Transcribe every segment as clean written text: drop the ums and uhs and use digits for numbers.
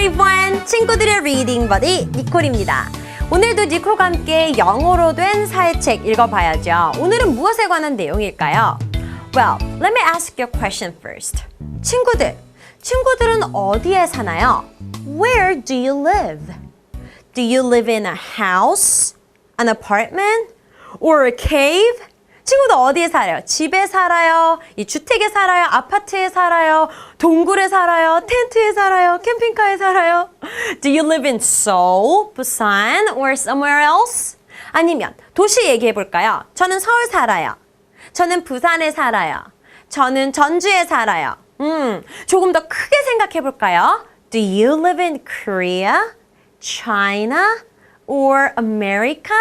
everyone! 친구들의 reading buddy 니콜입니다. 오늘도 니콜과 함께 영어로 된 사회책 읽어봐야죠. 오늘은 무엇에 관한 내용일까요? Well, let me ask you a question first. 친구들은 어디에 사나요? Where do you live? Do you live in a house, an apartment, or a cave? 친구들 어디에 살아요? 집에 살아요? 이 주택에 살아요? 아파트에 살아요? 동굴에 살아요? 텐트에 살아요? 캠핑카에 살아요? Do you live in Seoul, Busan, or somewhere else? 아니면 도시 얘기해 볼까요? 저는 서울 살아요. 저는 부산에 살아요. 저는 전주에 살아요. 조금 더 크게 생각해 볼까요? Do you live in Korea, China, or America?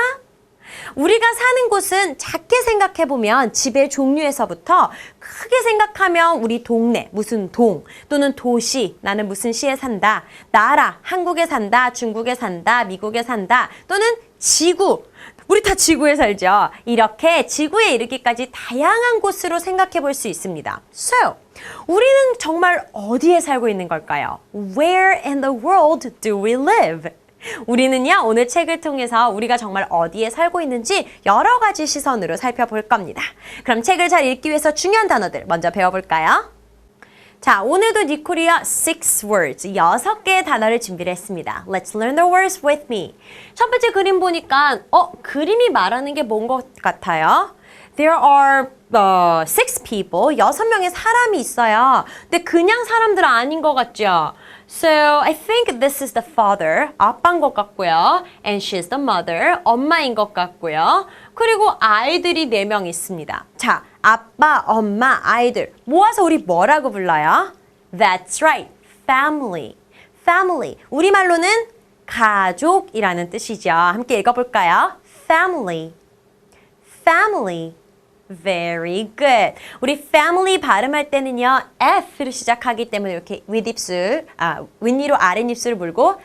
우리가 사는 곳은 작게 생각해보면 집의 종류에서부터 크게 생각하면 우리 동네, 무슨 동 또는 도시, 나는 무슨 시에 산다, 나라, 한국에 산다, 중국에 산다, 미국에 산다 또는 지구, 우리 다 지구에 살죠. 이렇게 지구에 이르기까지 다양한 곳으로 생각해 볼 수 있습니다. So, 우리는 정말 어디에 살고 있는 걸까요? Where in the world do we live? 우리는요, 오늘 책을 통해서 우리가 정말 어디에 살고 있는지 여러 가지 시선으로 살펴볼 겁니다. 그럼 책을 잘 읽기 위해서 중요한 단어들 먼저 배워볼까요? 자, 오늘도 니콜이요 6 words, 6개의 단어를 준비를 했습니다. Let's learn the words with me. 첫 번째 그림 보니까 그림이 말하는 게 뭔 것 같아요? There are 6 people, 6명의 사람이 있어요. 근데 그냥 사람들은 아닌 것 같죠? So, I think this is the father, 아빠인 것 같고요. And she's the mother, 엄마인 것 같고요. 그리고 아이들이 4명 있습니다. 자, 아빠, 엄마, 아이들 모아서 우리 뭐라고 불러요? That's right, family. Family, 우리말로는 가족이라는 뜻이죠. 함께 읽어볼까요? Family, family. Very good. 우리 family 발음할 때는요, F로 시작하기 때문에 이렇게 윗니로 아랫입술을 물고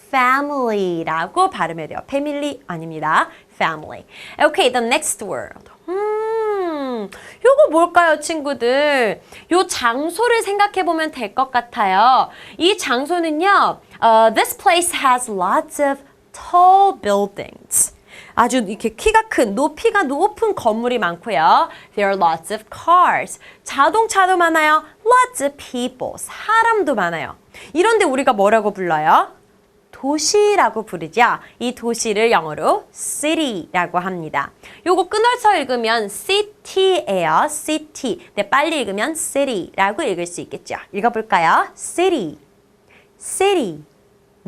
family라고 발음해야 돼요. family 아닙니다. family. Okay, the next word. 요거 뭘까요, 친구들? 요 장소를 생각해 보면 될 것 같아요. 이 장소는요, this place has lots of tall buildings. 아주 이렇게 키가 큰, 높이가 높은 건물이 많고요. There are lots of cars. 자동차도 많아요. Lots of people. 사람도 많아요. 이런데 우리가 뭐라고 불러요? 도시라고 부르죠. 이 도시를 영어로 city라고 합니다. 요거 끊어서 읽으면 city예요. city. 근데 빨리 읽으면 city라고 읽을 수 있겠죠. 읽어볼까요? city. city.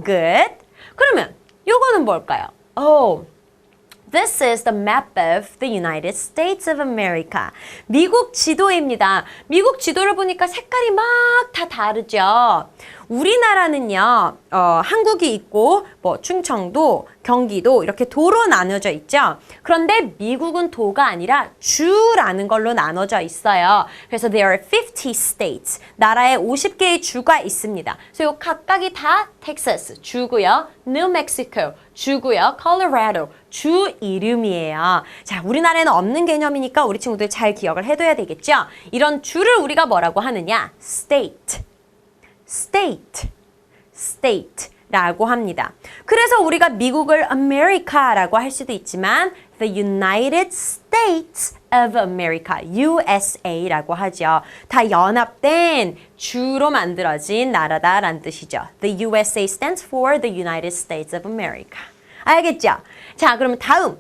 Good. 그러면 요거는 뭘까요? This is the map of the United States of America. 미국 지도입니다. 미국 지도를 보니까 색깔이 막 다 다르죠. 우리나라는요, 한국이 있고, 충청도, 경기도 이렇게 도로 나눠져 있죠. 그런데 미국은 도가 아니라 주라는 걸로 나눠져 있어요. 그래서 there are 50 states. 나라에 50개의 주가 있습니다. 그래서 각각이 다 텍사스, 주고요. New Mexico, 주고요. Colorado, 주 이름이에요. 자, 우리나라에는 없는 개념이니까 우리 친구들 잘 기억을 해둬야 되겠죠? 이런 주를 우리가 뭐라고 하느냐? State. State. State라고 합니다. 그래서 우리가 미국을 America라고 할 수도 있지만 The United States of America, USA라고 하죠. 다 연합된 주로 만들어진 나라다라는 뜻이죠. The USA stands for the United States of America. 알겠죠? 자, 그러면 다음.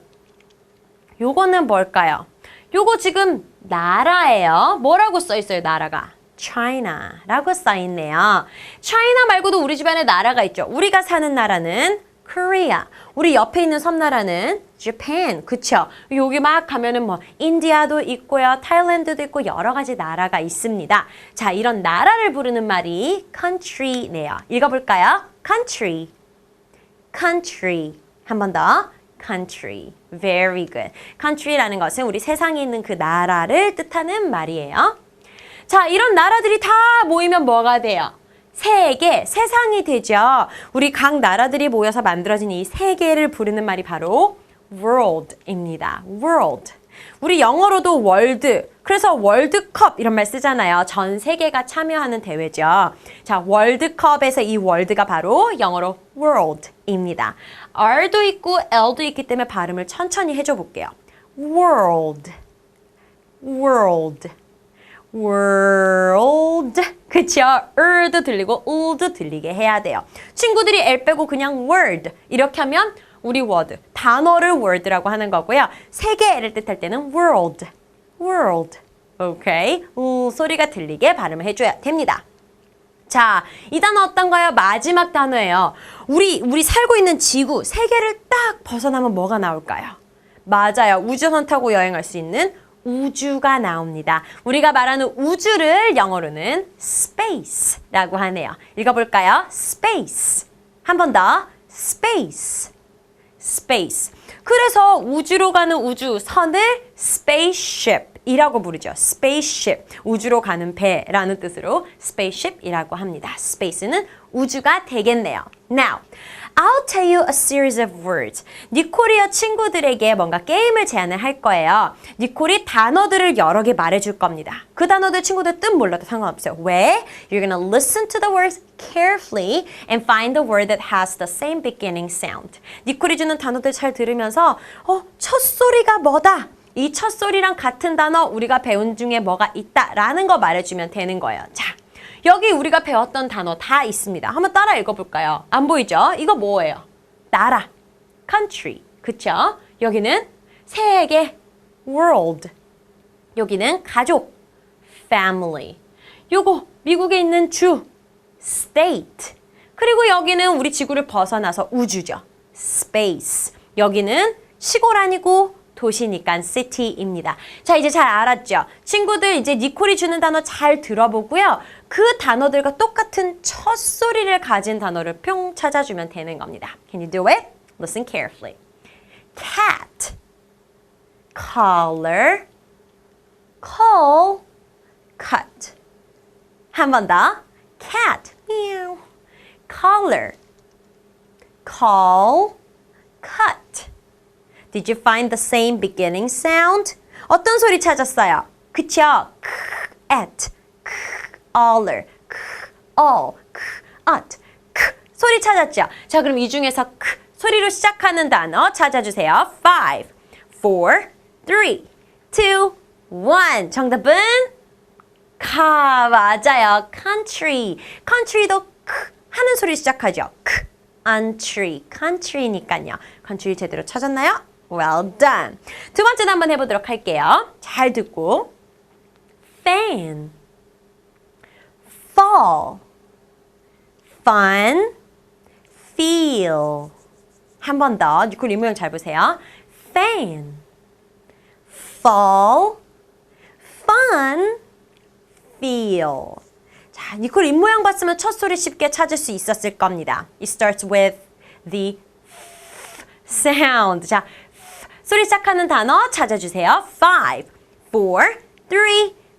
요거는 뭘까요? 요거 지금 나라예요. 뭐라고 써 있어요, 나라가? China라고 써있네요. China 말고도 우리 집안에 나라가 있죠. 우리가 사는 나라는 Korea. 우리 옆에 있는 섬나라는 Japan. 그쵸? 여기 막 가면은 인디아도 있고요. 타일랜드도 있고 여러 가지 나라가 있습니다. 자, 이런 나라를 부르는 말이 country네요. 읽어볼까요? Country. Country. 한 번 더. Country. Very good. Country라는 것은 우리 세상에 있는 그 나라를 뜻하는 말이에요. 자, 이런 나라들이 다 모이면 뭐가 돼요? 세계, 세상이 되죠. 우리 각 나라들이 모여서 만들어진 이 세계를 부르는 말이 바로 world입니다. world. 우리 영어로도 world, 그래서 월드컵 이런 말 쓰잖아요. 전 세계가 참여하는 대회죠. 자, 월드컵에서 이 월드가 바로 영어로 world입니다. R도 있고 L도 있기 때문에 발음을 천천히 해줘 볼게요. world, world, world. 그쵸? 도 들리고 도 들리게 해야 돼요. 친구들이 L 빼고 그냥 word 이렇게 하면 우리 word, 단어를 word라고 하는 거고요. 세계를 뜻할 때는 world, world. 오케이? 소리가 들리게 발음을 해줘야 됩니다. 자, 이 단어 어떤가요? 마지막 단어예요. 우리 살고 있는 지구, 세계를 딱 벗어나면 뭐가 나올까요? 맞아요. 우주선 타고 여행할 수 있는 우주가 나옵니다. 우리가 말하는 우주를 영어로는 space라고 하네요. 읽어볼까요? space. 한 번 더. space. space. 그래서 우주로 가는 우주선을 spaceship이라고 부르죠. spaceship. 우주로 가는 배라는 뜻으로 spaceship이라고 합니다. space는 우주가 되겠네요. Now, I'll tell you a series of words. 니콜이와 친구들에게 뭔가 게임을 제안을 할 거예요. 니콜이 단어들을 여러 개 말해줄 겁니다. 그 단어들 친구들 뜻 몰라도 상관없어요. 왜? You're gonna listen to the words carefully and find the word that has the same beginning sound. 니콜이 주는 단어들 잘 들으면서 첫 소리가 뭐다? 이 첫 소리랑 같은 단어 우리가 배운 중에 뭐가 있다라는 거 말해주면 되는 거예요. 자, 여기 우리가 배웠던 단어 다 있습니다. 한번 따라 읽어볼까요? 안 보이죠? 이거 뭐예요? 나라, country, 그쵸? 여기는 세계, world. 여기는 가족, family. 요거 미국에 있는 주, state. 그리고 여기는 우리 지구를 벗어나서 우주죠, space. 여기는 시골 아니고 도시니까 city입니다. 자, 이제 잘 알았죠? 친구들 이제 니콜이 주는 단어 잘 들어보고요. 그 단어들과 똑같은 첫 소리를 가진 단어를 뿅 찾아주면 되는 겁니다. Can you do it? Listen carefully. cat, collar, call, cut. 한 번 더. cat, meow, collar, call, cut. Did you find the same beginning sound? 어떤 소리 찾았어요? 그쵸? at, collar, all, at, 소리 찾았죠? 자, 그럼 이 중에서 소리로 시작하는 단어 찾아주세요. 5, 4, 3, 2, 1. 정답은 맞아요. country. country도 하는 소리 시작하죠. country. country니까요. country 제대로 찾았나요? Well done. 두 번째도 한번 해보도록 할게요. 잘 듣고. fan, fall, fun, feel. 한 번 더. 니콜 이 모양 잘 보세요. fan, fall, fun, feel. 자, 니콜 입 모양 봤으면 첫 소리 쉽게 찾을 수 있었을 겁니다. It starts with the sound. 자, 소리 시작하는 단어 찾아주세요. 5, 4, 3,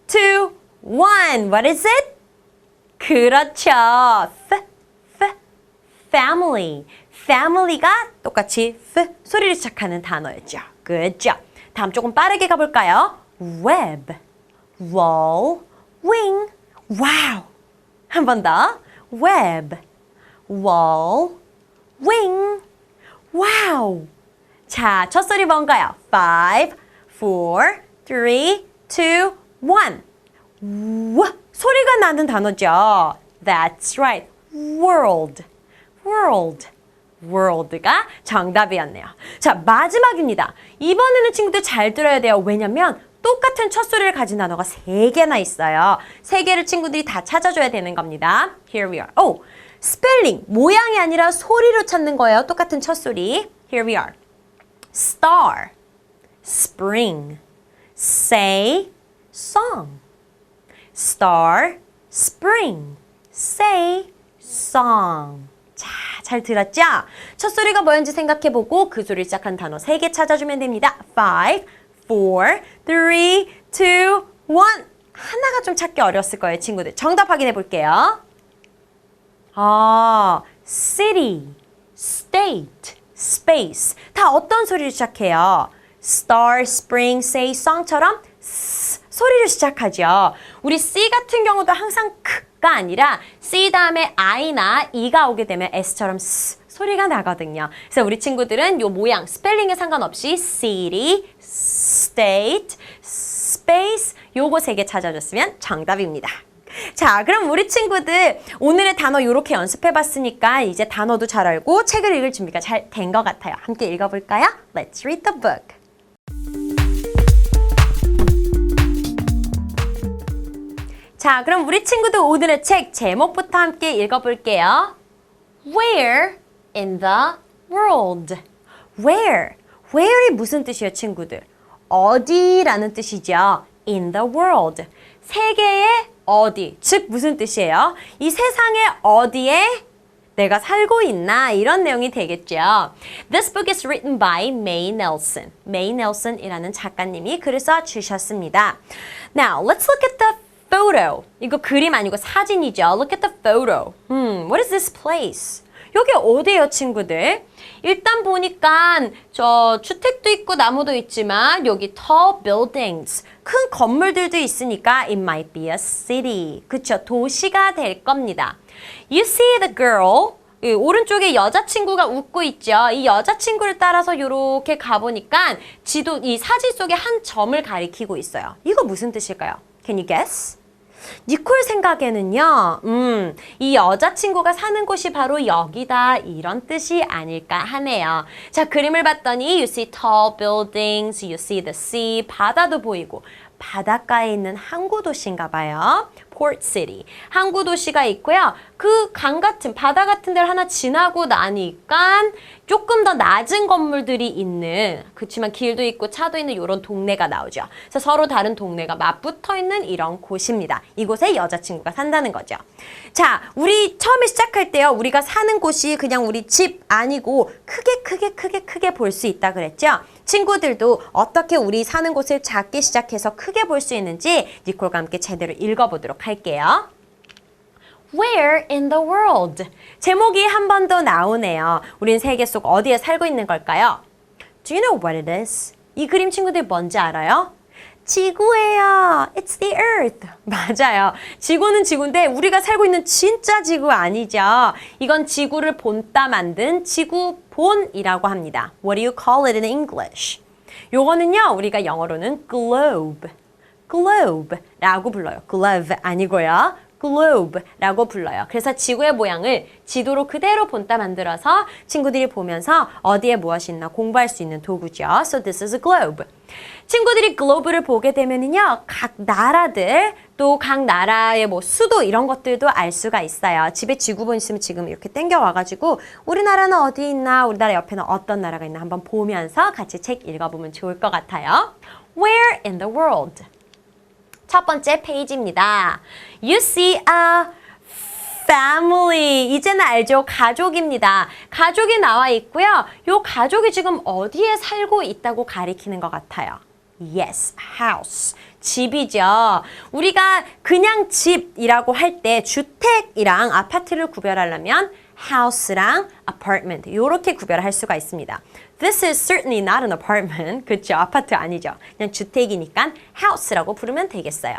2, 1. What is it? 그렇죠. family. family가 똑같이 소리를 시작하는 단어였죠. Good job. 다음 조금 빠르게 가볼까요? web, wall, wing. wow. 한 번 더. web, wall, wing. wow. 자, 첫 소리 뭔가요? 5, 4, 3, 2, 1. 소리가 나는 단어죠. That's right. world. world. world가 정답이었네요. 자, 마지막입니다. 이번에는 친구들 잘 들어야 돼요. 왜냐면 똑같은 첫 소리를 가진 단어가 3개나 있어요. 3개를 친구들이 다 찾아줘야 되는 겁니다. Here we are. 스펠링, 모양이 아니라 소리로 찾는 거예요. 똑같은 첫 소리. Here we are. star, spring, say, song. star, spring, say, song. 자, 잘 들었죠? 첫 소리가 뭐였는지 생각해보고 그 소리를 시작한 단어 3개 찾아주면 됩니다. 5, 4, 3, 2, 1. 하나가 좀 찾기 어려웠을 거예요, 친구들. 정답 확인해 볼게요. city, state, space. 다 어떤 소리를 시작해요? star, spring, say, song처럼 소리로 시작하죠. 우리 C 같은 경우도 항상 크가 아니라 C 다음에 I나 E가 오게 되면 S처럼 S 소리가 나거든요. 그래서 우리 친구들은 요 모양, 스펠링에 상관없이 city, state, space 요거 3개 찾아줬으면 정답입니다. 자, 그럼 우리 친구들 오늘의 단어 이렇게 연습해봤으니까 이제 단어도 잘 알고 책을 읽을 준비가 잘 된 것 같아요. 함께 읽어볼까요? Let's read the book. 자, 그럼 우리 친구들 오늘의 책 제목부터 함께 읽어볼게요. Where in the world? Where? Where이 무슨 뜻이에요, 친구들? 어디라는 뜻이죠. In the world. 세계의 어디, 즉 무슨 뜻이에요? 이 세상의 어디에 내가 살고 있나 이런 내용이 되겠죠. This book is written by Mae Nelson. Mae Nelson이라는 작가님이 글을 써주셨습니다. Now, let's look at the photo. 이거 그림 아니고 사진이죠. Look at the photo. What is this place? 여기 어디예요, 친구들? 일단 보니까 저 주택도 있고 나무도 있지만 여기 tall buildings, 큰 건물들도 있으니까 it might be a city. 그쵸? 도시가 될 겁니다. You see the girl. 이 오른쪽에 여자친구가 웃고 있죠. 이 여자친구를 따라서 이렇게 가보니까 지도 이 사진 속에 한 점을 가리키고 있어요. 이거 무슨 뜻일까요? Can you guess? 니콜 생각에는요, 이 여자친구가 사는 곳이 바로 여기다 이런 뜻이 아닐까 하네요. 자, 그림을 봤더니 you see tall buildings, you see the sea, 바다도 보이고 바닷가에 있는 항구 도시인가 봐요. Port City. 항구 도시가 있고요. 그 강 같은 바다 같은 데를 하나 지나고 나니까 조금 더 낮은 건물들이 있는, 그렇지만 길도 있고 차도 있는 이런 동네가 나오죠. 그래서 서로 다른 동네가 맞붙어 있는 이런 곳입니다. 이곳에 여자친구가 산다는 거죠. 자, 우리 처음에 시작할 때요. 우리가 사는 곳이 그냥 우리 집 아니고 크게 볼 수 있다 그랬죠. 친구들도 어떻게 우리 사는 곳을 작게 시작해서 크게 볼 수 있는지 니콜과 함께 제대로 읽어보도록 할게요. Where in the world? 제목이 한 번 더 나오네요. 우린 세계 속 어디에 살고 있는 걸까요? Do you know what it is? 이 그림 친구들 뭔지 알아요? 지구예요. It's the earth. 맞아요. 지구는 지구인데 우리가 살고 있는 진짜 지구 아니죠. 이건 지구를 본따 만든 지구본이라고 합니다. What do you call it in English? 요거는요, 우리가 영어로는 globe. globe라고 불러요. glove 아니고요. globe라고 불러요. 그래서 지구의 모양을 지도로 그대로 본따 만들어서 친구들이 보면서 어디에 무엇이 있나 공부할 수 있는 도구죠. So this is a globe. 친구들이 글로브를 보게 되면은요, 각 나라들 또 각 나라의 뭐 수도 이런 것들도 알 수가 있어요. 집에 지구본 있으면 지금 이렇게 땡겨 와가지고 우리나라는 어디 있나, 우리나라 옆에는 어떤 나라가 있나 한번 보면서 같이 책 읽어보면 좋을 것 같아요. Where in the world? 첫 번째 페이지입니다. You see a family. 이제는 알죠? 가족입니다. 가족이 나와 있고요. 이 가족이 지금 어디에 살고 있다고 가리키는 것 같아요. Yes, house. 집이죠. 우리가 그냥 집이라고 할 때 주택이랑 아파트를 구별하려면 house랑 apartment 이렇게 구별할 수가 있습니다. This is certainly not an apartment. 그렇죠? 아파트 아니죠. 그냥 주택이니까 house라고 부르면 되겠어요.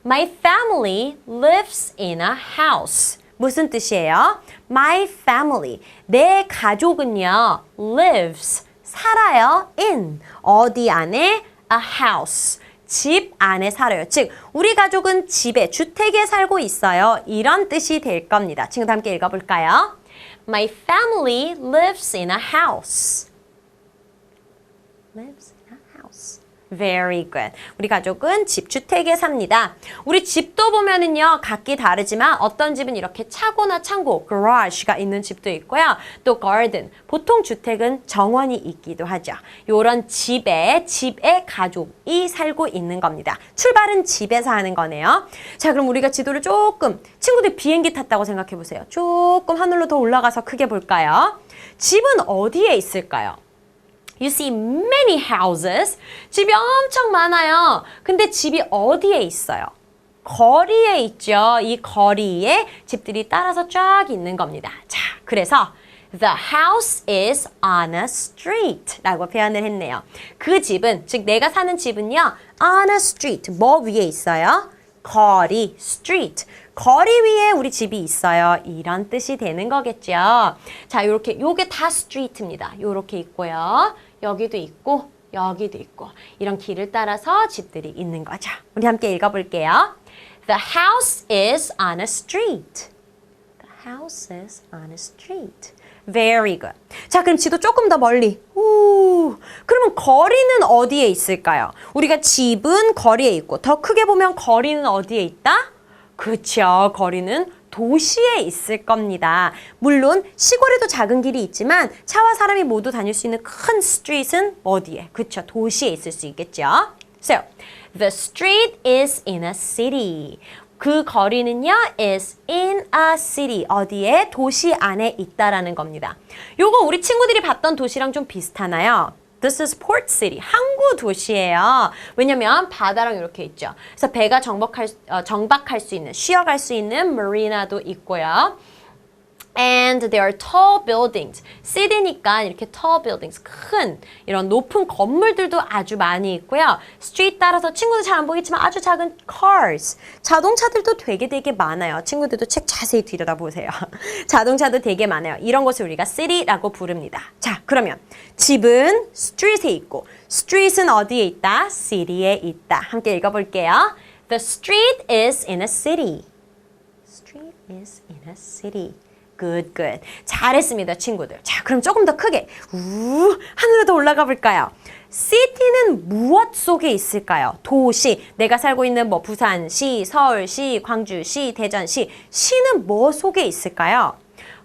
My family lives in a house. 무슨 뜻이에요? My family. 내 가족은요. lives. 살아요. in. 어디 안에? a house. 집 안에 살아요. 즉, 우리 가족은 집에, 주택에 살고 있어요. 이런 뜻이 될 겁니다. 친구들 함께 읽어볼까요? My family lives in a house. Lives in a house. Very good. 우리 가족은 집, 주택에 삽니다. 우리 집도 보면은요, 각기 다르지만 어떤 집은 이렇게 차고나 창고, garage가 있는 집도 있고요. 또 garden, 보통 주택은 정원이 있기도 하죠. 요런 집에 가족이 살고 있는 겁니다. 출발은 집에서 하는 거네요. 자, 그럼 우리가 지도를 조금, 친구들 비행기 탔다고 생각해 보세요. 조금 하늘로 더 올라가서 크게 볼까요? 집은 어디에 있을까요? You see many houses. 집이 엄청 많아요. 근데 집이 어디에 있어요? 거리에 있죠. 이 거리에 집들이 따라서 쫙 있는 겁니다. 자, 그래서 The house is on a street 라고 표현을 했네요. 그 집은, 즉 내가 사는 집은요. on a street, 뭐 위에 있어요? 거리, street. 거리 위에 우리 집이 있어요. 이런 뜻이 되는 거겠죠. 자, 요렇게, 요게 다 street입니다. 요렇게 있고요. 여기도 있고, 여기도 있고. 이런 길을 따라서 집들이 있는 거죠. 우리 함께 읽어볼게요. The house is on a street. The house is on a street. Very good. 자, 그럼 지도 조금 더 멀리. 그러면 거리는 어디에 있을까요? 우리가 집은 거리에 있고 더 크게 보면 거리는 어디에 있다? 그렇죠. 거리는 도시에 있을 겁니다. 물론 시골에도 작은 길이 있지만 차와 사람이 모두 다닐 수 있는 큰 street은 어디에? 그렇죠. 도시에 있을 수 있겠죠. So, the street is in a city. 그 거리는요, is in a city. 어디에? 도시 안에 있다라는 겁니다. 요거 우리 친구들이 봤던 도시랑 좀 비슷하나요? This is Port City. 항구 도시예요. 왜냐면 바다랑 이렇게 있죠. 그래서 배가 정박할 수 있는, 쉬어갈 수 있는 마리나도 있고요. And there are tall buildings. city니까 이렇게 tall buildings, 큰 이런 높은 건물들도 아주 많이 있고요. street 따라서 친구들 잘 안 보이겠지만 아주 작은 cars, 자동차들도 되게 많아요. 친구들도 책 자세히 들여다보세요. 자동차도 되게 많아요. 이런 것을 우리가 city라고 부릅니다. 자, 그러면 집은 street에 있고 street은 어디에 있다? city에 있다. 함께 읽어볼게요. The street is in a city. Street is in a city. Good, good. 잘했습니다, 친구들. 자, 그럼 조금 더 크게 하늘로 더 올라가 볼까요? city는 무엇 속에 있을까요? 도시. 내가 살고 있는 뭐 부산시, 서울시, 광주시, 대전시. 시는 뭐 속에 있을까요?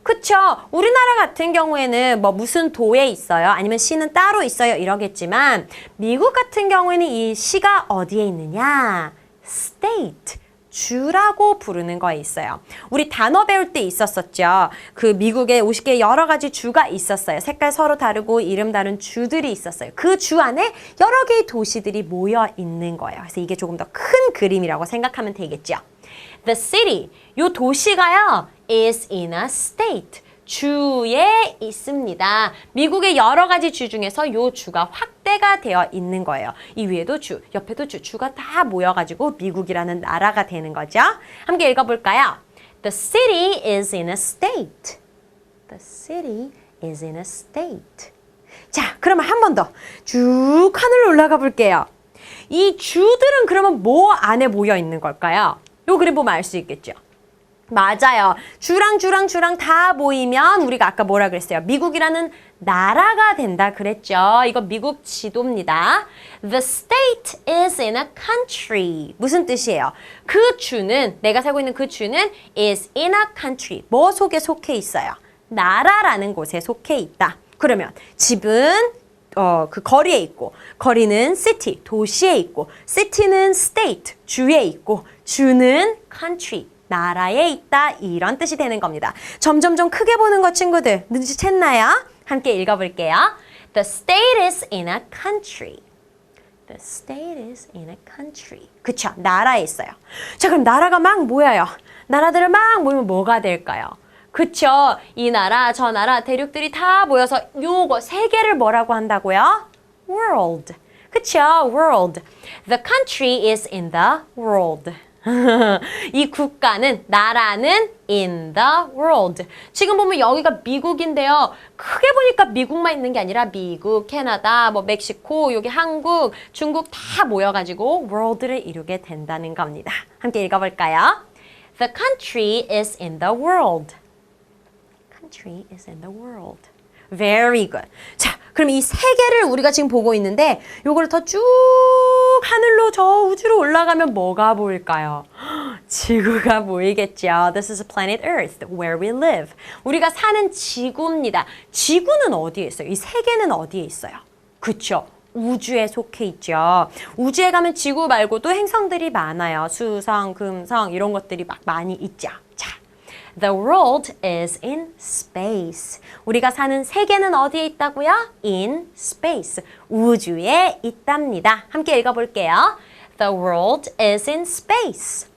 그쵸. 우리나라 같은 경우에는 뭐 무슨 도에 있어요? 아니면 시는 따로 있어요? 이러겠지만 미국 같은 경우에는 이 시가 어디에 있느냐? state. 주라고 부르는 거에 있어요. 우리 단어 배울 때 있었었죠. 그 미국에 50개의 여러 가지 주가 있었어요. 색깔 서로 다르고 이름 다른 주들이 있었어요. 그 주 안에 여러 개의 도시들이 모여 있는 거예요. 그래서 이게 조금 더 큰 그림이라고 생각하면 되겠죠. The city, 요 도시가요, is in a state. 주에 있습니다. 미국의 여러 가지 주 중에서 요 주가 확대가 되어 있는 거예요. 이 위에도 주, 옆에도 주, 주가 다 모여가지고 미국이라는 나라가 되는 거죠. 함께 읽어볼까요? The city is in a state. The city is in a state. 자, 그러면 한 번 더 쭉 하늘로 올라가 볼게요. 이 주들은 그러면 뭐 안에 모여 있는 걸까요? 요 그림 보면 알 수 있겠죠. 맞아요. 주랑 다 모이면 우리가 아까 뭐라 그랬어요? 미국이라는 나라가 된다 그랬죠. 이거 미국 지도입니다. The state is in a country. 무슨 뜻이에요? 그 주는, 내가 살고 있는 그 주는 is in a country. 뭐 속에 속해 있어요? 나라라는 곳에 속해 있다. 그러면 집은 그 거리에 있고, 거리는 city, 도시에 있고, city는 state, 주에 있고, 주는 country, 나라에 있다. 이런 뜻이 되는 겁니다. 점점 좀 크게 보는 거 친구들 눈치챘나요? 함께 읽어볼게요. The state is in a country. The state is in a country. 그쵸? 나라에 있어요. 자, 그럼 나라가 막 모여요. 나라들을 막 모이면 뭐가 될까요? 그쵸? 이 나라, 저 나라, 대륙들이 다 모여서 요거 세 개를 뭐라고 한다고요? World. 그쵸? World. The country is in the world. 이 국가는, 나라는 in the world. 지금 보면 여기가 미국인데요. 크게 보니까 미국만 있는 게 아니라 미국, 캐나다, 뭐 멕시코, 여기 한국, 중국 다 모여가지고 world를 이루게 된다는 겁니다. 함께 읽어볼까요? The country is in the world. Country is in the world. Very good. 자, 그럼 이 세 개를 우리가 지금 보고 있는데 요거를 더 쭉 하늘로 저 우주로 올라가면 뭐가 보일까요? 지구가 보이겠죠. This is planet Earth, where we live. 우리가 사는 지구입니다. 지구는 어디에 있어요? 이 세 개는 어디에 있어요? 그쵸? 우주에 속해 있죠. 우주에 가면 지구 말고도 행성들이 많아요. 수성, 금성 이런 것들이 막 많이 있죠. 자, The world is in space. 우리가 사는 세계는 어디에 있다고요? In space. 우주에 있답니다. 함께 읽어볼게요. The world is in space.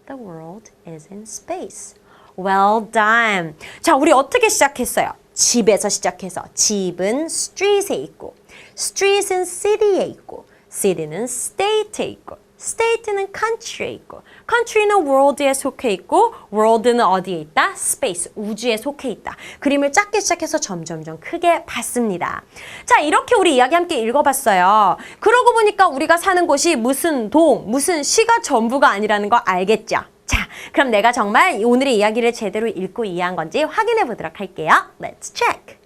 The world is in space. Well done. 자, 우리 어떻게 시작했어요? 집에서 시작해서 집은 street에 있고 street은 city에 있고 city는 state에 있고 state는 country에 있고 country는 world에 속해 있고 world는 어디에 있다? space, 우주에 속해 있다. 그림을 작게 시작해서 점점점 크게 봤습니다. 자, 이렇게 우리 이야기 함께 읽어봤어요. 그러고 보니까 우리가 사는 곳이 무슨 동, 무슨 시가 전부가 아니라는 거 알겠죠? 자, 그럼 내가 정말 오늘의 이야기를 제대로 읽고 이해한 건지 확인해 보도록 할게요. Let's check.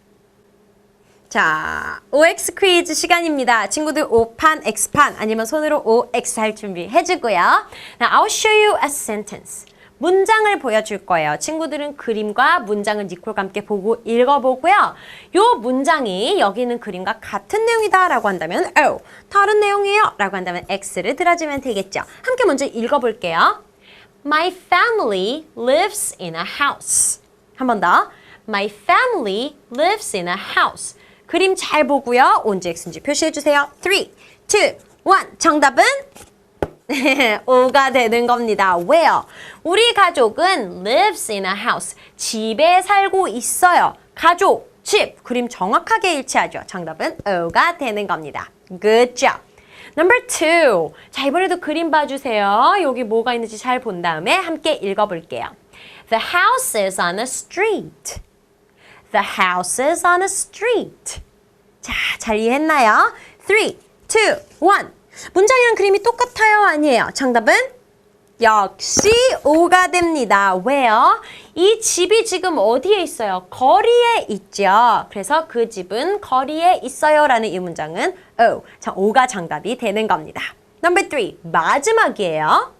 자, OX 퀴즈 시간입니다. 친구들 O판, X판 아니면 손으로 OX 할 준비 해주고요. Now, I'll show you a sentence. 문장을 보여줄 거예요. 친구들은 그림과 문장을 니콜과 함께 보고 읽어보고요. 요 문장이 여기 있는 그림과 같은 내용이다 라고 한다면 O, 다른 내용이에요 라고 한다면 X를 들어주면 되겠죠. 함께 먼저 읽어볼게요. My family lives in a house. 한 번 더. My family lives in a house. 그림 잘 보고요. 온지 X인지 표시해주세요. 3, 2, 1. 정답은? O가 되는 겁니다. Where? 우리 가족은 lives in a house. 집에 살고 있어요. 가족, 집. 그림 정확하게 일치하죠. 정답은 O가 되는 겁니다. Good job. Number 2. 자, 이번에도 그림 봐주세요. 여기 뭐가 있는지 잘 본 다음에 함께 읽어볼게요. The house is on a street. The house is on a street. 자, 잘 이해했나요? 3, 2, 1. 문장이랑 그림이 똑같아요? 아니에요? 정답은? 역시 O가 됩니다. 왜요? 이 집이 지금 어디에 있어요? 거리에 있죠. 그래서 그 집은 거리에 있어요 라는 이 문장은 O. 자, O가 정답이 되는 겁니다. Number 3. 마지막이에요.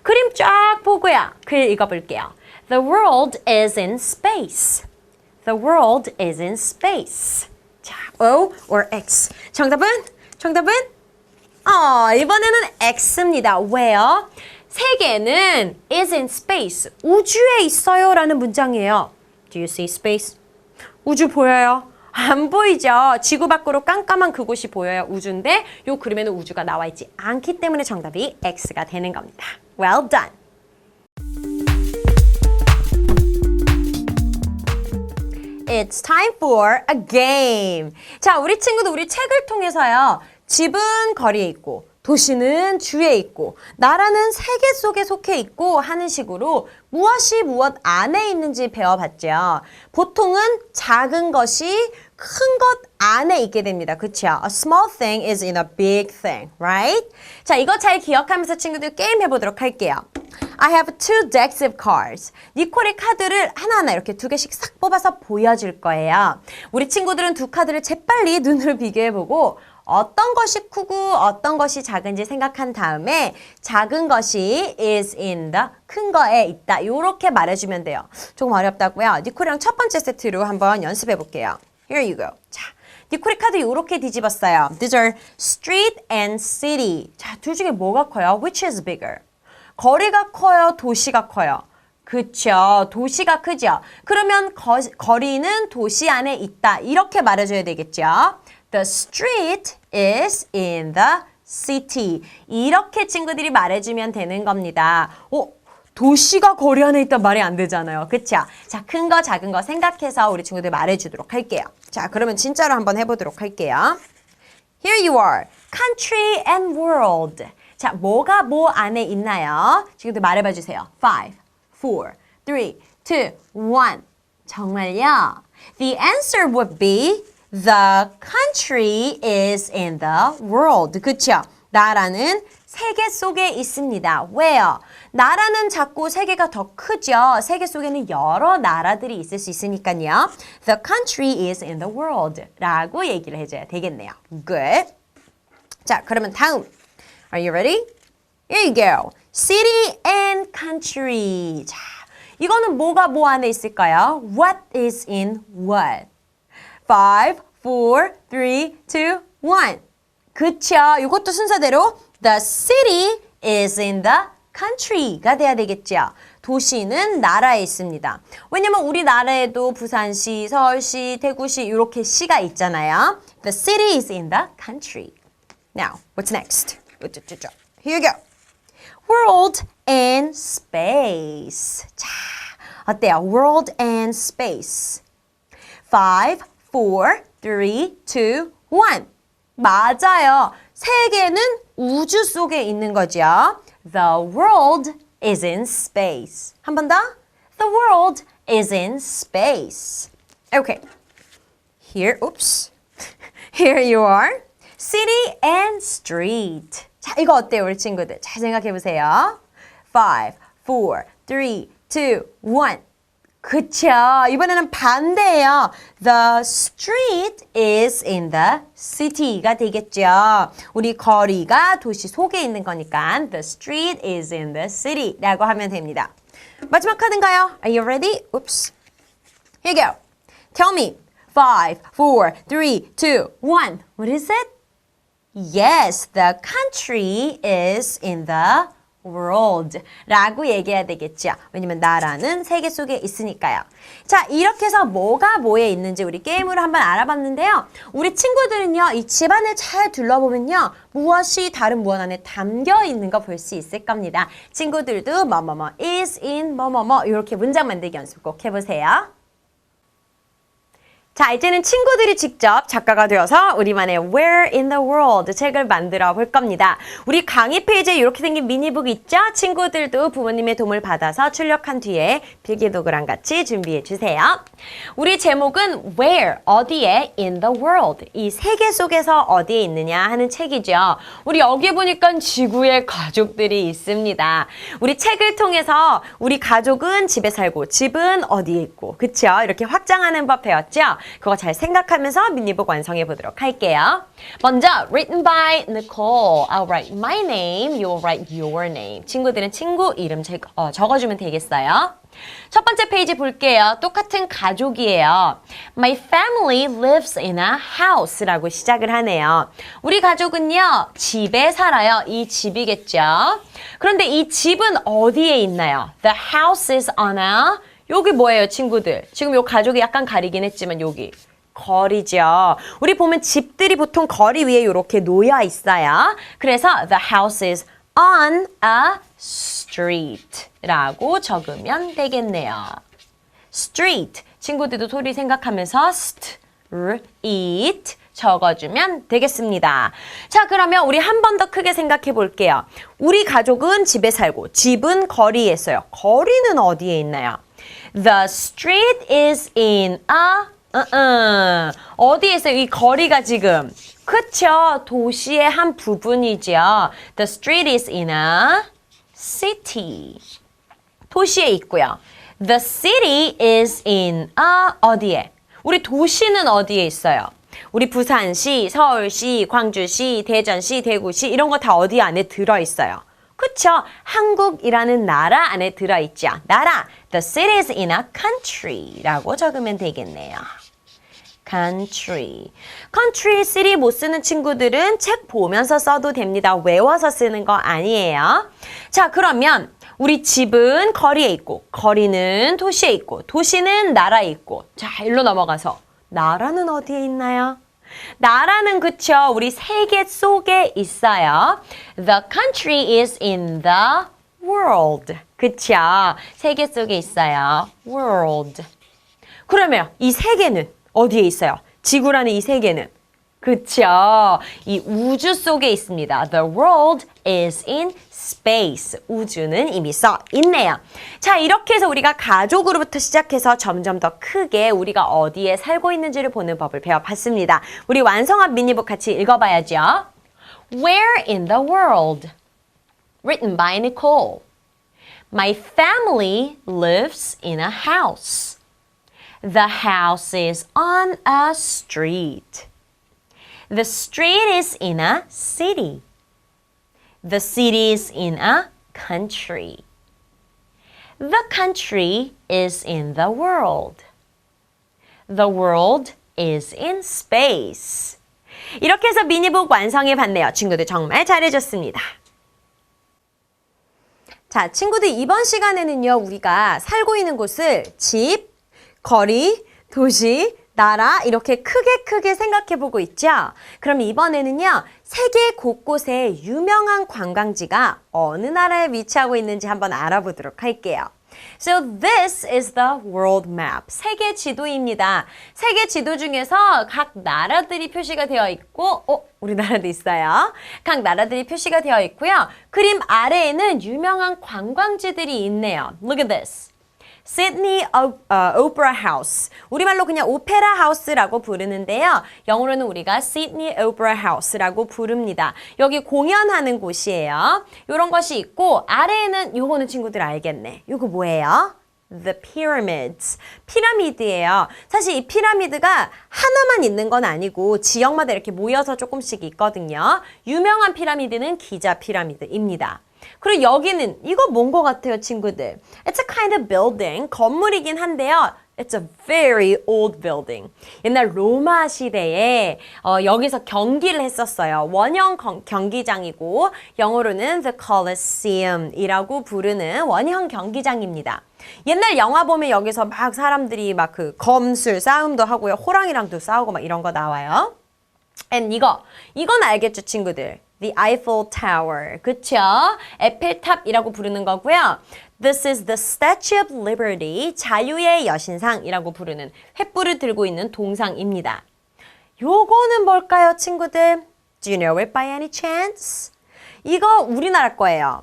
그림 쫙 보고요. 글 읽어볼게요. The world is in space. The world is in space. 자, O or X. 정답은? 이번에는 X입니다. 왜요? 세계는 is in space. 우주에 있어요 라는 문장이에요. Do you see space? 우주 보여요? 안 보이죠? 지구 밖으로 깜깜한 그곳이 보여요. 우주인데 이 그림에는 우주가 나와 있지 않기 때문에 정답이 X가 되는 겁니다. Well done. It's time for a game. 자, 우리 친구도 우리 책을 통해서요. 집은 거리에 있고 도시는 주에 있고 나라는 세계 속에 속해 있고 하는 식으로 무엇이 무엇 안에 있는지 배워봤죠. 보통은 작은 것이 큰 것 안에 있게 됩니다. 그쵸? A small thing is in a big thing, right? 자, 이거 잘 기억하면서 친구들 게임 해보도록 할게요. I have 2 decks of cards. 니콜이 카드를 하나하나 이렇게 2개씩 싹 뽑아서 보여줄 거예요. 우리 친구들은 두 카드를 재빨리 눈으로 비교해보고 어떤 것이 크고 어떤 것이 작은지 생각한 다음에 작은 것이 is in the 큰 거에 있다. 이렇게 말해주면 돼요. 조금 어렵다고요? 니콜이랑 첫 번째 세트로 한번 연습해 볼게요. Here you go. 자, 니콜이 카드 이렇게 뒤집었어요. These are street and city. 자, 둘 중에 뭐가 커요? Which is bigger? 거리가 커요? 도시가 커요? 그쵸. 도시가 크죠. 그러면 거리는 도시 안에 있다. 이렇게 말해줘야 되겠죠. The street is in the city. 이렇게 친구들이 말해주면 되는 겁니다. 도시가 거리 안에 있단 말이 안 되잖아요. 그쵸? 자, 큰 거, 작은 거 생각해서 우리 친구들 말해주도록 할게요. 자, 그러면 진짜로 한번 해보도록 할게요. Here you are. Country and world. 자, 뭐가 뭐 안에 있나요? 친구들 말해봐 주세요. 5, 4, 3, 2, 1. 정말요? The answer would be The country is in the world. 그쵸? 나라는 세계 속에 있습니다. 왜요? 나라는 작고 세계가 더 크죠. 세계 속에는 여러 나라들이 있을 수 있으니까요. The country is in the world 라고 얘기를 해줘야 되겠네요. Good. 자, 그러면 다음. Are you ready? Here you go. City and country. 자, 이거는 뭐가 뭐 안에 있을까요? What is in what? 5, 4, 3, 2, 1. 그쵸? 이것도 순서대로 The city is in the country가 돼야 되겠죠. 도시는 나라에 있습니다. 왜냐면 우리나라에도 부산시, 서울시, 대구시 이렇게 시가 있잖아요. The city is in the country. Now, what's next? Here you go. World and space. 자, 어때요? World and space. 5, 4, 3, 2, 1. 맞아요. 세계는 우주 속에 있는 거죠. The world is in space. 한 번 더. The world is in space. Okay. Here, oops. Here you are. City and street. 자, 이거 어때요, 우리 친구들? 잘 생각해 보세요. 5, 4, 3, 2, 1. 그쵸. 이번에는 반대예요. The street is in the city가 되겠죠. 우리 거리가 도시 속에 있는 거니까 The street is in the city 라고 하면 됩니다. 마지막 카드인가요? Are you ready? Oops. Here you go. Tell me. 5, 4, 3, 2, 1. What is it? Yes, the country is in the world 라고 얘기해야 되겠죠. 왜냐면 나라는 세계 속에 있으니까요. 자, 이렇게 해서 뭐가 뭐에 있는지 우리 게임으로 한번 알아봤는데요. 우리 친구들은요, 이 집안을 잘 둘러보면요, 무엇이 다른 무엇 안에 담겨 있는 거 볼 수 있을 겁니다. 친구들도 뭐뭐뭐 is in 뭐뭐뭐 이렇게 문장 만들기 연습 꼭 해보세요. 자, 이제는 친구들이 직접 작가가 되어서 우리만의 Where in the World 책을 만들어 볼 겁니다. 우리 강의 페이지에 이렇게 생긴 미니북 있죠? 친구들도 부모님의 도움을 받아서 출력한 뒤에 필기도구랑 같이 준비해 주세요. 우리 제목은 Where, 어디에, in the world, 이 세계 속에서 어디에 있느냐 하는 책이죠. 우리 여기 보니까 지구에 가족들이 있습니다. 우리 책을 통해서 우리 가족은 집에 살고 집은 어디에 있고, 그쵸? 이렇게 확장하는 법 배웠죠? 그거 잘 생각하면서 미니북 완성해 보도록 할게요. 먼저 written by Nicole. I'll write my name, you'll write your name. 친구들은 친구 이름 적어주면 되겠어요. 첫 번째 페이지 볼게요. 똑같은 가족이에요. My family lives in a house 라고 시작을 하네요. 우리 가족은요, 집에 살아요. 이 집이겠죠. 그런데 이 집은 어디에 있나요? The house is on a 여기 뭐예요, 친구들? 지금 요 가족이 약간 가리긴 했지만 여기 거리죠. 우리 보면 집들이 보통 거리 위에 이렇게 놓여 있어요. 그래서 the house is on a street 라고 적으면 되겠네요. street. 친구들도 소리 생각하면서 street 적어주면 되겠습니다. 자, 그러면 우리 한 번 더 크게 생각해 볼게요. 우리 가족은 집에 살고 집은 거리에 있어요. 거리는 어디에 있나요? The street is in a 어디에 있어요? 이 거리가 지금 그쵸? 도시의 한 부분이죠. The street is in a city. 도시에 있고요. The city is in a 어디에? 우리 도시는 어디에 있어요? 우리 부산시, 서울시, 광주시, 대전시, 대구시 이런 거 다 어디 안에 들어있어요. 그쵸? 한국이라는 나라 안에 들어있죠. 나라. The city is in a country 라고 적으면 되겠네요. country. country, city 못 쓰는 친구들은 책 보면서 써도 됩니다. 외워서 쓰는 거 아니에요. 자, 그러면 우리 집은 거리에 있고 거리는 도시에 있고 도시는 나라에 있고 자, 일로 넘어가서 나라는 어디에 있나요? 나라는 그쵸? 우리 세계 속에 있어요. The country is in the world. 그쵸? 세계 속에 있어요. world. 그러면 이 세계는 어디에 있어요? 지구라는 이 세계는 그쵸? 이 우주 속에 있습니다. The world is in space. 우주는 이미 써 있네요. 자, 이렇게 해서 우리가 가족으로부터 시작해서 점점 더 크게 우리가 어디에 살고 있는지를 보는 법을 배워봤습니다. 우리 완성한 미니북 같이 읽어봐야죠. Where in the world? Written by Nicole. My family lives in a house. The house is on a street. The street is in a city. The city is in a country. The country is in the world. The world is in space. 이렇게 해서 미니북 완성해 봤네요. 친구들 정말 잘해줬습니다. 자, 친구들 이번 시간에는요, 우리가 살고 있는 곳을 집, 거리, 도시, 나라 이렇게 크게 생각해보고 있죠? 그럼 이번에는요, 세계 곳곳에 유명한 관광지가 어느 나라에 위치하고 있는지 한번 알아보도록 할게요. So this is the world map. 세계 지도입니다. 세계 지도 중에서 각 나라들이 표시가 되어 있고, 우리나라도 있어요. 각 나라들이 표시가 되어 있고요. 그림 아래에는 유명한 관광지들이 있네요. Look at this. Sydney Opera House. 우리말로 그냥 오페라 하우스라고 부르는데요. 영어로는 우리가 Sydney Opera House라고 부릅니다. 여기 공연하는 곳이에요. 이런 것이 있고 아래에는 요거는 친구들 알겠네. 요거 뭐예요? The pyramids. 피라미드예요. 사실 이 피라미드가 하나만 있는 건 아니고 지역마다 이렇게 모여서 조금씩 있거든요. 유명한 피라미드는 기자 피라미드입니다. 그리고 여기는 이거 뭔 것 같아요, 친구들? It's a kind of building. 건물이긴 한데요. It's a very old building. 옛날 로마 시대에 여기서 경기를 했었어요. 원형 경기장이고 영어로는 The Colosseum이라고 부르는 원형 경기장입니다. 옛날 영화 보면 여기서 막 사람들이 막 그 검술 싸움도 하고요. 호랑이랑도 싸우고 막 이런 거 나와요. And 이건 알겠죠, 친구들? The Eiffel Tower. 그쵸? 에펠탑이라고 부르는 거고요. This is the Statue of Liberty. 자유의 여신상이라고 부르는 횃불을 들고 있는 동상입니다. 요거는 뭘까요, 친구들? Do you know it by any chance? 이거 우리나라 거예요.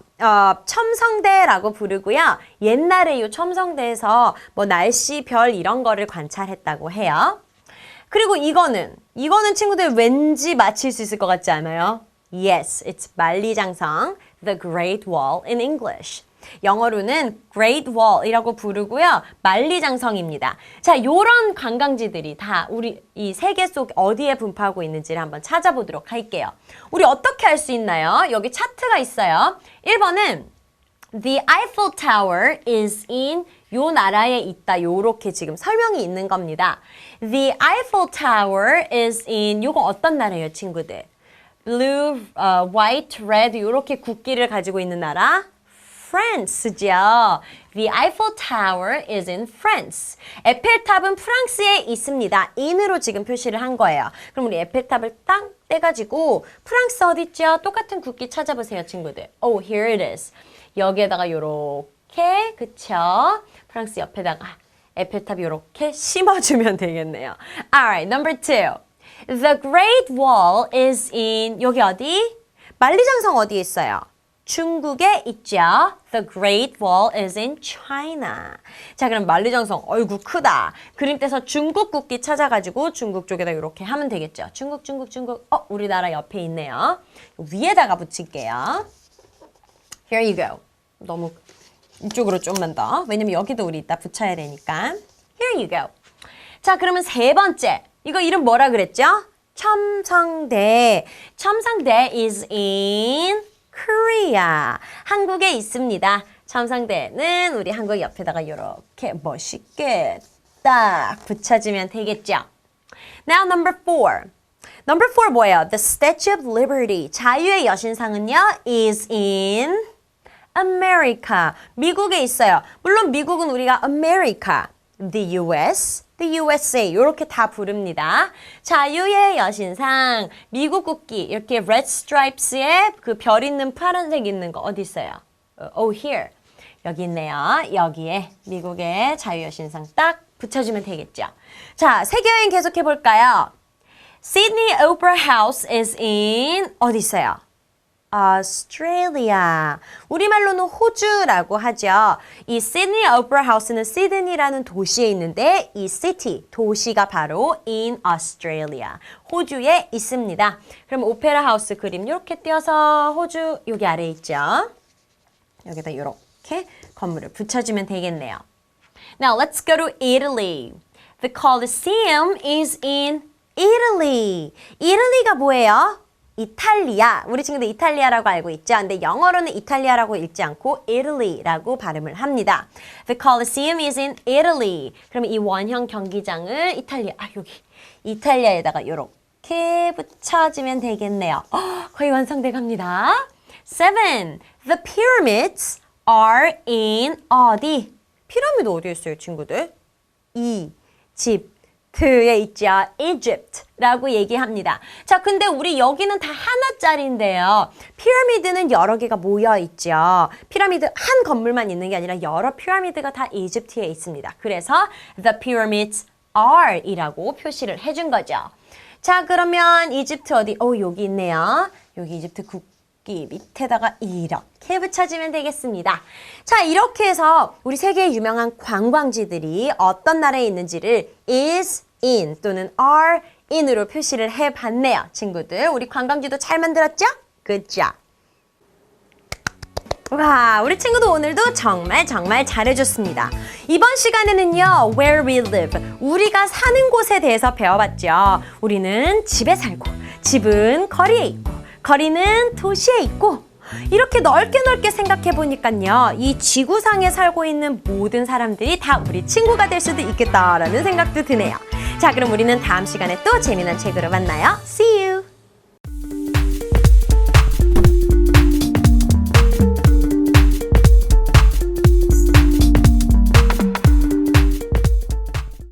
첨성대라고 부르고요. 옛날에 이 첨성대에서 뭐 날씨, 별 이런 거를 관찰했다고 해요. 그리고 이거는 친구들 왠지 맞힐 수 있을 것 같지 않아요? Yes, it's 만리장성, the Great Wall in English. 영어로는 Great Wall이라고 부르고요. 만리장성입니다. 자, 요런 관광지들이 다 우리 이 세계 속 어디에 분포하고 있는지를 한번 찾아보도록 할게요. 우리 어떻게 알 수 있나요? 여기 차트가 있어요. 1번은 The Eiffel Tower is in 요 나라에 있다. 요렇게 지금 설명이 있는 겁니다. The Eiffel Tower is in 요거 어떤 나라예요, 친구들? Blue, white, red 요렇게 국기를 가지고 있는 나라? France죠. The Eiffel Tower is in France. 에펠탑은 프랑스에 있습니다. in으로 지금 표시를 한 거예요. 그럼 우리 에펠탑을 딱 떼가지고 프랑스 어디 있죠? 똑같은 국기 찾아보세요, 친구들. Oh, here it is. 여기에다가 요렇게, 그쵸? 프랑스 옆에다가 에펠탑 요렇게 심어주면 되겠네요. Alright, number 2. The Great Wall is in, 여기 어디? 만리장성 어디에 있어요? 중국에 있죠. The Great Wall is in China. 자, 그럼 만리장성, 어이구 크다. 그림 떼서 중국 국기 찾아가지고 중국 쪽에다 이렇게 하면 되겠죠. 중국. 우리나라 옆에 있네요. 위에다가 붙일게요. Here you go. 너무 이쪽으로 좀만 더. 왜냐면 여기도 우리 이따 붙여야 되니까. Here you go. 자, 그러면 세 번째. 이거 이름 뭐라 그랬죠? 첨성대. 첨성대 is in Korea. 한국에 있습니다. 첨성대는 우리 한국 옆에다가 이렇게 멋있게 딱 붙여주면 되겠죠. Now number 4. Number 4 뭐예요? The Statue of Liberty. 자유의 여신상은요 is in America. 미국에 있어요. 물론 미국은 우리가 America, the US, the USA 이렇게 다 부릅니다. 자유의 여신상, 미국 국기 이렇게 red stripes에 그 별 있는 파란색 있는 거 어디 있어요? Oh, here. 여기 있네요. 여기에 미국의 자유 여신상 딱 붙여주면 되겠죠. 자, 세계 여행 계속해 볼까요? Sydney Opera House is in 어디 있어요? Australia. 우리말로는 호주라고 하죠. 이 Sydney Opera House는 시드니라는 도시에 있는데 이 city, 도시가 바로 in Australia. 호주에 있습니다. 그럼 오페라 하우스 그림 이렇게 띄어서 호주 여기 아래에 있죠. 여기다 이렇게 건물을 붙여주면 되겠네요. Now let's go to Italy. The Colosseum is in Italy. 이탈리가 뭐예요? 이탈리아. 우리 친구들 이탈리아라고 알고 있죠? 근데 영어로는 이탈리아라고 읽지 않고 Italy라고 발음을 합니다. The Colosseum is in Italy. 그러면 이 원형 경기장을 여기 이탈리아에다가 이렇게 붙여주면 되겠네요. 거의 완성돼 갑니다. 7. The pyramids are in 어디? 피라미드 어디에 있어요, 친구들? 집, Egypt에 있죠. Egypt라고 얘기합니다. 자, 근데 우리 여기는 다 하나짜리인데요. 피라미드는 여러 개가 모여 있죠. 피라미드 한 건물만 있는 게 아니라 여러 피라미드가 다 이집트에 있습니다. 그래서 the pyramids are 이라고 표시를 해준 거죠. 자, 그러면 이집트 어디? 여기 있네요. 여기 이집트 국기 밑에다가 이렇게 붙여주면 되겠습니다. 자, 이렇게 해서 우리 세계의 유명한 관광지들이 어떤 나라에 있는지를 is in 또는 are in으로 표시를 해봤네요. 친구들, 우리 관광지도 잘 만들었죠? Good job! 와, 우리 친구도 오늘도 정말 잘해줬습니다. 이번 시간에는요, where we live, 우리가 사는 곳에 대해서 배워봤죠. 우리는 집에 살고, 집은 거리에 있고, 거리는 도시에 있고, 이렇게 넓게 생각해보니까요, 이 지구상에 살고 있는 모든 사람들이 다 우리 친구가 될 수도 있겠다라는 생각도 드네요. 자, 그럼 우리는 다음 시간에 또 재미난 책으로 만나요. See you!